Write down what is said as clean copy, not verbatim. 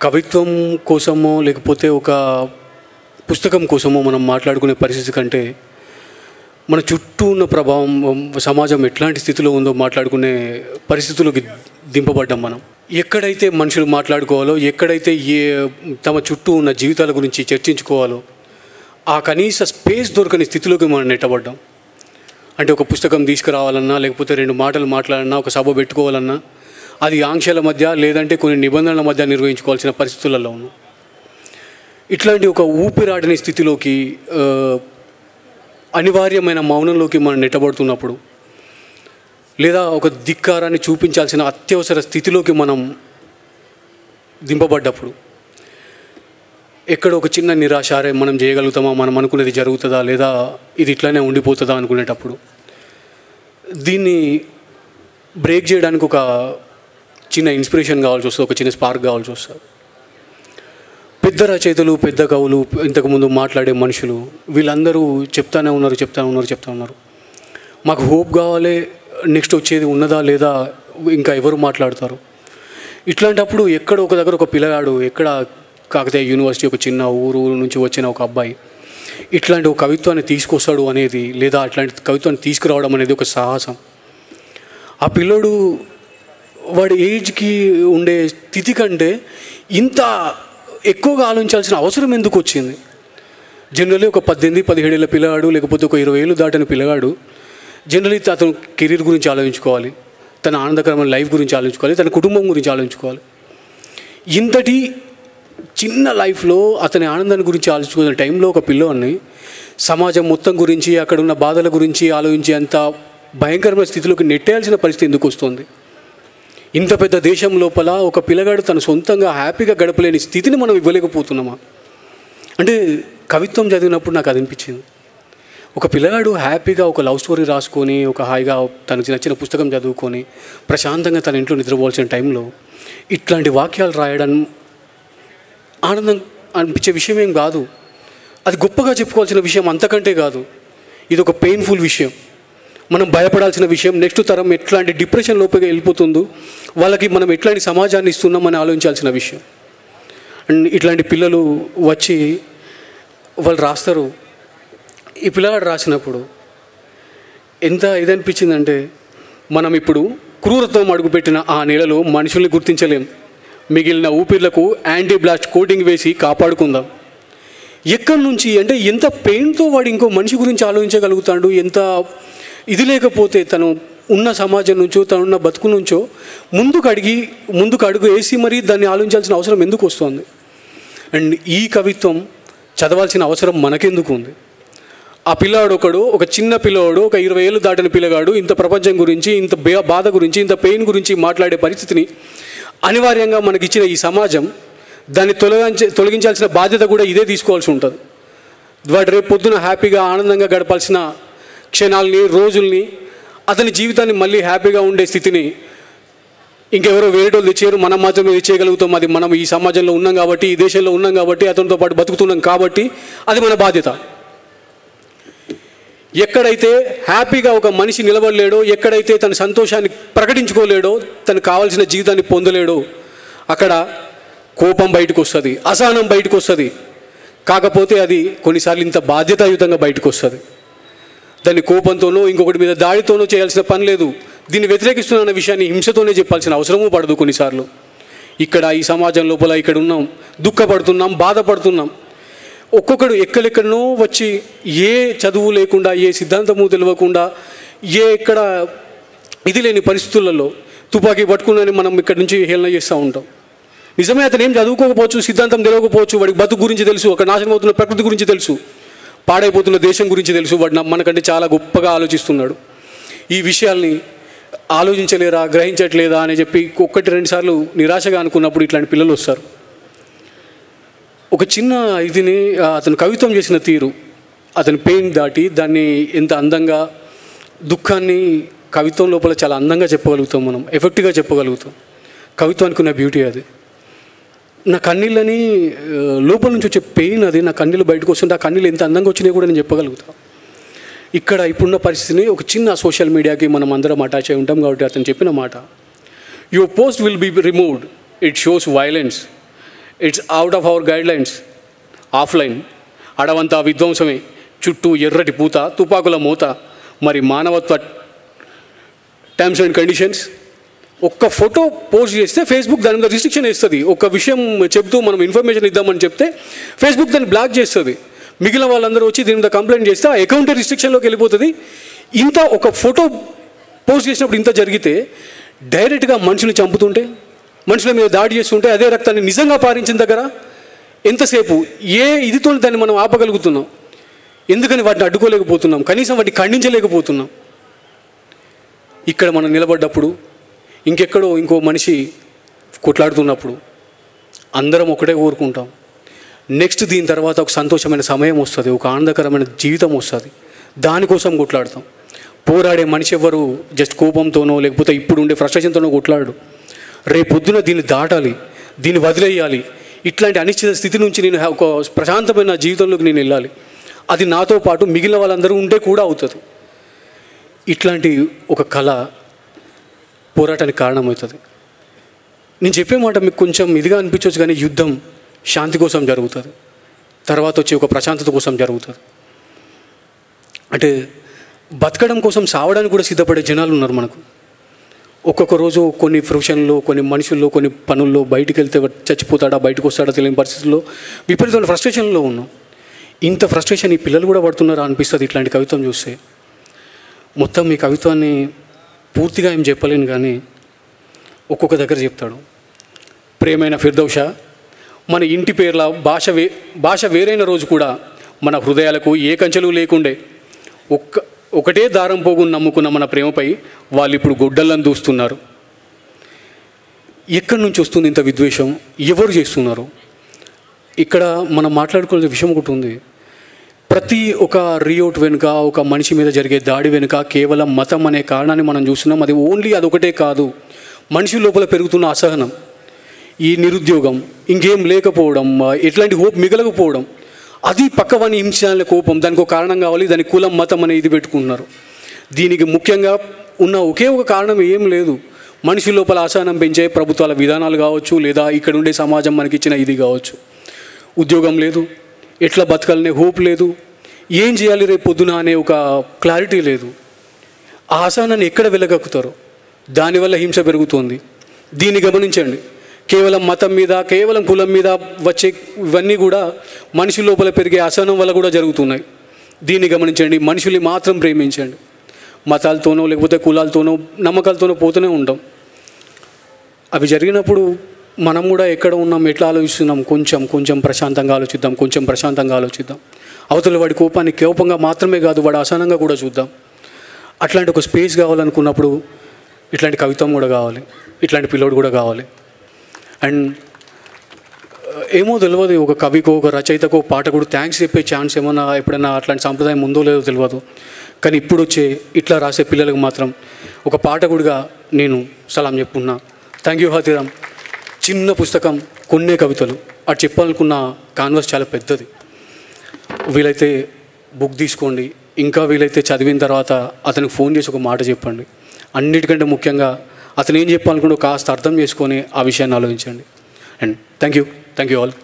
కవిత్వం కోసమో లేకపోతే ఒక పుస్తకం కోసమో మనం మాట్లాడుకునే పరిస్థితి కంటే మన చుట్టూ ఉన్న ప్రభావం, సమాజం ఎట్లాంటి స్థితిలో ఉందో మాట్లాడుకునే పరిస్థితుల్లోకి దింపబడ్డాం మనం. ఎక్కడైతే మనుషులు మాట్లాడుకోవాలో, ఎక్కడైతే తమ చుట్టూ ఉన్న జీవితాల గురించి చర్చించుకోవాలో ఆ కనీస స్పేస్ దొరకని స్థితిలోకి మనం నెట్టబడ్డాం. అంటే ఒక పుస్తకం తీసుకురావాలన్నా, లేకపోతే 2 మాటలు మాట్లాడాలన్నా, ఒక సభ పెట్టుకోవాలన్నా అది ఆంక్షల మధ్య లేదంటే కొన్ని నిబంధనల మధ్య నిర్వహించుకోవాల్సిన పరిస్థితులలో ఉన్నాం. ఇట్లాంటి ఒక ఊపిరాడని స్థితిలోకి, అనివార్యమైన మౌనంలోకి మనం నెట్టబడుతున్నప్పుడు, లేదా ఒక ధిక్కారాన్ని చూపించాల్సిన అత్యవసర స్థితిలోకి మనం దింపబడ్డప్పుడు ఎక్కడ ఒక చిన్న నిరాశ, మనం చేయగలుగుతామా, మనం అనుకునేది జరుగుతుందా, లేదా ఇది ఇట్లానే ఉండిపోతుందా అనుకునేటప్పుడు దీన్ని బ్రేక్ చేయడానికి ఒక చిన్న ఇన్స్పిరేషన్ కావాల్సి వస్తుంది, ఒక చిన్న స్పార్క్ కావాల్సి వస్తుంది. పెద్ద రచయితలు, పెద్ద కవులు, ఇంతకుముందు మాట్లాడే మనుషులు వీళ్ళందరూ చెప్తానే ఉన్నారు. మాకు హోప్ కావాలి, నెక్స్ట్ వచ్చేది ఉన్నదా లేదా, ఇంకా ఎవరు మాట్లాడతారు. ఇట్లాంటప్పుడు ఎక్కడ ఒక దగ్గర ఒక పిల్లగాడు, ఎక్కడ కాకతీయ యూనివర్సిటీ ఒక చిన్న ఊరు నుంచి వచ్చిన ఒక అబ్బాయి ఇట్లాంటి ఒక కవిత్వాన్ని తీసుకొస్తాడు అనేది, లేదా అట్లాంటి కవిత్వాన్ని తీసుకురావడం అనేది ఒక సాహసం. ఆ పిల్లోడు వాడి ఏజ్కి ఉండే స్థితి కంటే ఇంత ఎక్కువగా ఆలోచించాల్సిన అవసరం ఎందుకు వచ్చింది? జనరల్లీ ఒక 18-17 ఏళ్ళ పిల్లగాడు, లేకపోతే ఒక 20 ఏళ్ళు దాటిన పిల్లగాడు జనరల్లీ అతను కెరీర్ గురించి ఆలోచించుకోవాలి, తన ఆనందకరమైన లైఫ్ గురించి ఆలోచించుకోవాలి, తన కుటుంబం గురించి ఆలోచించుకోవాలి. ఇంతటి చిన్న లైఫ్లో అతని ఆనందాన్ని గురించి ఆలోచించుకునే టైంలో ఒక పిల్లోని సమాజం మొత్తం గురించి, అక్కడ ఉన్న బాధల గురించి ఆలోచించే అంత భయంకరమైన స్థితిలోకి నెట్టేయాల్సిన పరిస్థితి ఎందుకు వస్తుంది? ఇంత పెద్ద దేశం లోపల ఒక పిల్లగాడు తను సొంతంగా హ్యాపీగా గడపలేని స్థితిని మనం ఇవ్వలేకపోతున్నామా? అంటే కవిత్వం చదివినప్పుడు నాకు అది అనిపించింది. ఒక పిల్లగాడు హ్యాపీగా ఒక లవ్ స్టోరీ రాసుకొని, ఒక హాయిగా తనకు నచ్చిన పుస్తకం చదువుకొని ప్రశాంతంగా తన ఇంట్లో నిద్రపోవాల్సిన టైంలో ఇట్లాంటి వాక్యాలు రాయడం ఆనందం అనిపించే విషయం ఏం కాదు. అది గొప్పగా చెప్పుకోవాల్సిన విషయం అంతకంటే కాదు. ఇది ఒక పెయిన్ఫుల్ విషయం, మనం భయపడాల్సిన విషయం. నెక్స్ట్ తరం ఎట్లాంటి డిప్రెషన్ లోపలికి వెళ్ళిపోతుందో, వాళ్ళకి మనం ఎట్లాంటి సమాజాన్ని ఇస్తున్నామని ఆలోచించాల్సిన విషయం. అండ్ ఇట్లాంటి పిల్లలు వచ్చి వాళ్ళు రాస్తారు. ఈ పిల్లగాడు రాసినప్పుడు ఎంత ఇదనిపించిందంటే, మనం ఇప్పుడు క్రూరత్వం అడుగుపెట్టిన ఆ నెలలో మనుషుల్ని గుర్తించలేం, మిగిలిన ఊపిర్లకు యాంటీ బ్లాస్ట్ కోటింగ్ వేసి కాపాడుకుందాం. ఎక్కడి నుంచి అంటే ఎంత పెయిన్తో వాడు ఇంకో మనిషి గురించి ఆలోచించగలుగుతాడు? ఎంత ఇది లేకపోతే తను ఉన్న సమాజం నుంచో, తనున్న బతుకు నుంచో ముందుకు అడుగు వేసి మరీ దాన్ని ఆలోచించాల్సిన అవసరం ఎందుకు వస్తుంది? అండ్ ఈ కవిత్వం చదవాల్సిన అవసరం మనకెందుకు ఉంది? ఆ పిల్లాడు ఒక చిన్న పిల్లవాడు, ఒక 20 ఏళ్ళు దాటిన పిల్లగాడు ఇంత ప్రపంచం గురించి, ఇంత బాధ గురించి, ఇంత పెయిన్ గురించి మాట్లాడే పరిస్థితిని అనివార్యంగా మనకిచ్చిన ఈ సమాజం దాన్ని తొలగించాల్సిన బాధ్యత కూడా ఇదే తీసుకోవాల్సి ఉంటుంది. వాడు రేపు పొద్దున హ్యాపీగా ఆనందంగా గడపాల్సిన క్షణాలని, రోజుల్ని, అతని జీవితాన్ని మళ్ళీ హ్యాపీగా ఉండే స్థితిని ఇంకెవరో వేరేటోళ్ళు తెచ్చారు, మనం మాత్రమే చేయగలుగుతాం. అది మనం ఈ సమాజంలో ఉన్నాం కాబట్టి, ఈ దేశంలో ఉన్నాం కాబట్టి, అతనితో పాటు బతుకుతున్నాం కాబట్టి అది మన బాధ్యత. ఎక్కడైతే హ్యాపీగా ఒక మనిషి నిలబడలేడో, ఎక్కడైతే తన సంతోషాన్ని ప్రకటించుకోలేడో, తనకు కావాల్సిన జీవితాన్ని పొందలేడో, అక్కడ కోపం బయటకు వస్తుంది, అసహనం బయటకు వస్తుంది. కాకపోతే అది కొన్నిసార్లు ఇంత బాధ్యతాయుతంగా బయటకు వస్తుంది. దాన్ని కోపంతోనో ఇంకొకటి మీద దాడితోనో చేయాల్సిన పని లేదు. దీన్ని వ్యతిరేకిస్తున్న విషయాన్ని హింసతోనే చెప్పాల్సిన అవసరమూ పడదు కొన్నిసార్లు. ఇక్కడ ఈ సమాజం లోపల ఇక్కడ ఉన్నాం, దుఃఖపడుతున్నాం, బాధపడుతున్నాం. ఒక్కొక్కడు ఎక్కడెక్కడనో వచ్చి ఏ చదువు లేకుండా, ఏ సిద్ధాంతము తెలియకుండా, ఎక్కడ ఇది లేని పరిస్థితులలో తుపాకీ పట్టుకుని మనం ఇక్కడి నుంచి హేళన చేస్తూ ఉంటాం. నిజమే, అతను ఏం చదువుకోకపోవచ్చు, సిద్ధాంతం తెలియకపోవచ్చు, వాడికి బతుకు గురించి తెలుసు, అక్కడ నాశనం అవుతున్న ప్రకృతి గురించి తెలుసు, పాడైపోతున్న దేశం గురించి తెలుసు. వాడు మనకంటే చాలా గొప్పగా ఆలోచిస్తున్నాడు. ఈ విషయాల్ని ఆలోచించలేరా, గ్రహించట్లేదా అని చెప్పి 1-2 సార్లు నిరాశగా అనుకున్నప్పుడు ఇట్లాంటి పిల్లలు వస్తారు. ఒక చిన్న ఇదిని అతను కవిత్వం చేసిన తీరు, అతని పెయిన్ దాటి దాన్ని ఎంత అందంగా, దుఃఖాన్ని కవిత్వం లోపల చాలా అందంగా చెప్పగలుగుతాం, మనం ఎఫెక్ట్గా చెప్పగలుగుతాం. కవిత్వానికి ఉన్న బ్యూటీ అది. నా కన్నీళ్ళని లోపల నుంచి వచ్చే పెయిన్ అది, నా కన్నీళ్ళు బయటకు వస్తుంటే ఆ కన్నీళ్ళు ఎంత అందంగా వచ్చినాయి కూడా నేను చెప్పగలుగుతాను. ఇక్కడ ఇప్పుడున్న పరిస్థితిని ఒక చిన్న సోషల్ మీడియాకి మనం అందరం అటాచ్ అయి ఉంటాం కాబట్టి అతను చెప్పిన మాట, your post will be removed, it shows violence, it's out of our guidelines. Offline అడవంతా విధ్వంసమే, చుట్టూ ఎర్రటి పూత, తుపాకుల మూత, మరి మానవత్వ టర్మ్స్ అండ్ కండిషన్స్. ఒక్క ఫోటో పోస్ట్ చేస్తే ఫేస్బుక్ దాని మీద రిస్ట్రిక్షన్ వేస్తుంది. ఒక విషయం చెప్తూ మనం ఇన్ఫర్మేషన్ ఇద్దామని చెప్తే ఫేస్బుక్ దాన్ని బ్లాక్ చేస్తుంది. మిగిలిన వాళ్ళందరూ వచ్చి దీని మీద కంప్లైంట్ చేస్తే ఆ అకౌంట్ రిస్ట్రిక్షన్లోకి వెళ్ళిపోతుంది. ఇంత ఒక ఫోటో పోస్ట్ చేసినప్పుడు ఇంత జరిగితే డైరెక్ట్గా మనుషుల్ని చంపుతుంటే, మనుషుల మీద దాడి చేస్తుంటే, అదే రక్తాన్ని నిజంగా పారించిన దగ్గర ఎంతసేపు ఏ ఇదితో దాన్ని మనం ఆపగలుగుతున్నాం? ఎందుకని వాటిని అడ్డుకోలేకపోతున్నాం? కనీసం వాటిని ఖండించలేకపోతున్నాం. ఇక్కడ మనం నిలబడ్డప్పుడు, ఇంకెక్కడో ఇంకో మనిషి కొట్లాడుతున్నప్పుడు అందరం ఒకటే కోరుకుంటాం, నెక్స్ట్ దీని తర్వాత ఒక సంతోషమైన సమయం వస్తుంది, ఒక ఆనందకరమైన జీవితం వస్తుంది, దానికోసం కొట్లాడతాం. పోరాడే మనిషి ఎవరు జస్ట్ కోపంతోనో లేకపోతే ఇప్పుడు ఉండే ఫ్రస్ట్రేషన్తోనో కొట్లాడు. రేపొద్దున దీన్ని దాటాలి, దీన్ని వదిలేయాలి, ఇట్లాంటి అనిశ్చిత స్థితి నుంచి నేను ఒక ప్రశాంతమైన జీవితంలోకి నేను వెళ్ళాలి, అది నాతో పాటు మిగిలిన వాళ్ళందరూ ఉంటే కూడా అవుతుంది. ఇట్లాంటి ఒక కళ పోరాటానికి కారణమవుతుంది. నేను చెప్పే మాట మీకు కొంచెం ఇదిగా అనిపించవచ్చు, కానీ యుద్ధం శాంతి కోసం జరుగుతుంది, తర్వాత వచ్చి ఒక ప్రశాంతత కోసం జరుగుతుంది. అంటే బతకడం కోసం సావడానికి కూడా సిద్ధపడే జనాలు ఉన్నారు మనకు. ఒక్కొక్క రోజు కొన్ని ప్రొఫెషన్లో, కొన్ని మనుషుల్లో, కొన్ని పనుల్లో బయటికి వెళ్తే చచ్చిపోతాడా, బయటకు వస్తాడా తెలియని పరిస్థితుల్లో విపరీతమైన ఫ్రస్ట్రేషన్లో ఉన్నాం. ఇంత ఫ్రస్ట్రేషన్ ఈ పిల్లలు కూడా పడుతున్నారా అనిపిస్తుంది ఇట్లాంటి కవిత్వం చూస్తే. మొత్తం ఈ కవిత్వాన్ని పూర్తిగా ఏం చెప్పలేను, కానీ ఒక్కొక్క దగ్గర చెప్తాడు. ప్రేమైన ఫిర్దౌషా, మన ఇంటి పేర్ల భాష వేరైన రోజు కూడా మన హృదయాలకు ఏ కంచెలు లేకుండే ఒకటే దారం పోగుని నమ్ముకున్న మన ప్రేమపై వాళ్ళు ఇప్పుడు గొడ్డళ్ళను దూస్తున్నారు. ఎక్కడి నుంచి వస్తుంది ఇంత విద్వేషం? ఎవరు చేస్తున్నారు? ఇక్కడ మనం మాట్లాడుకునే విషయం ఒకటి ఉంది. ప్రతి ఒక రియోట్ వెనుక, ఒక మనిషి మీద జరిగే దాడి వెనుక కేవలం మతం అనే కారణాన్ని మనం చూస్తున్నాం. అది ఓన్లీ అదొకటే కాదు, మనిషి లోపల పెరుగుతున్న అసహనం, ఈ నిరుద్యోగం, ఇంకేం లేకపోవడం, ఎట్లాంటి హోప్ మిగలకపోవడం, అది పక్కవాని హింసాల కోపం, దానికి ఒక కారణం కావాలి, దానికి కులం మతం అనే ఇది పెట్టుకున్నారు. దీనికి ముఖ్యంగా ఉన్న ఒకే ఒక కారణం ఏం లేదు, మనిషి లోపల అసహనం పెంచే ప్రభుత్వాల విధానాలు కావచ్చు, లేదా ఇక్కడ ఉండే సమాజం మనకిచ్చిన ఇది కావచ్చు. ఉద్యోగం లేదు, ఎట్లా బతకాలనే హోప్ లేదు, ఏం చేయాలి రేపు పొద్దున అనే ఒక క్లారిటీ లేదు. ఆ అసహనాన్ని ఎక్కడ వెళ్ళగక్కుతారో దానివల్ల హింస పెరుగుతుంది. దీన్ని గమనించండి. కేవలం మతం మీద, కేవలం కులం మీద వచ్చే ఇవన్నీ కూడా మనిషి లోపల పెరిగే అసహనం వల్ల కూడా జరుగుతున్నాయి. దీన్ని గమనించండి. మనుషుల్ని మాత్రం ప్రేమించండి. మతాలతోనో లేకపోతే కులాలతోనో నమ్మకాలతోనో పోతూనే ఉంటాం. అవి జరిగినప్పుడు మనం కూడా ఎక్కడ ఉన్నాం, ఎట్లా ఆలోచిస్తున్నాం, కొంచెం ప్రశాంతంగా ఆలోచిద్దాం. అవతల వాడి కోపాన్ని కోపంగా మాత్రమే కాదు, వాడి అసహనంగా కూడా చూద్దాం. అట్లాంటి ఒక స్పేస్ కావాలనుకున్నప్పుడు ఇట్లాంటి కవిత్వం కూడా కావాలి, ఇట్లాంటి పిల్లోడు కూడా కావాలి. అండ్ ఏమో తెలియదు, ఒక కవికో, ఒక రచయితకో, పాటకుడు థ్యాంక్స్ చెప్పే ఛాన్స్ ఏమన్నా ఎప్పుడైనా అట్లాంటి సాంప్రదాయం ఉందో లేదో తెలియదు. కానీ ఇప్పుడు వచ్చే ఇట్లా రాసే పిల్లలకు మాత్రం ఒక పాటకుడిగా నేను సలాం చెప్పుకున్నా. Thank you Hathiram. చిన్న పుస్తకం, కొన్నే కవితలు, అటు చెప్పాలనుకున్న కాన్వాస్ చాలా పెద్దది. వీలైతే బుక్ తీసుకోండి, ఇంకా వీలైతే చదివిన తర్వాత అతనికి ఫోన్ చేసి ఒక మాట చెప్పండి. అన్నిటికంటే ముఖ్యంగా అతను ఏం చెప్పాలనుకుంటే కాస్త అర్థం చేసుకొని ఆ విషయాన్ని ఆలోచించండి. And thank you all.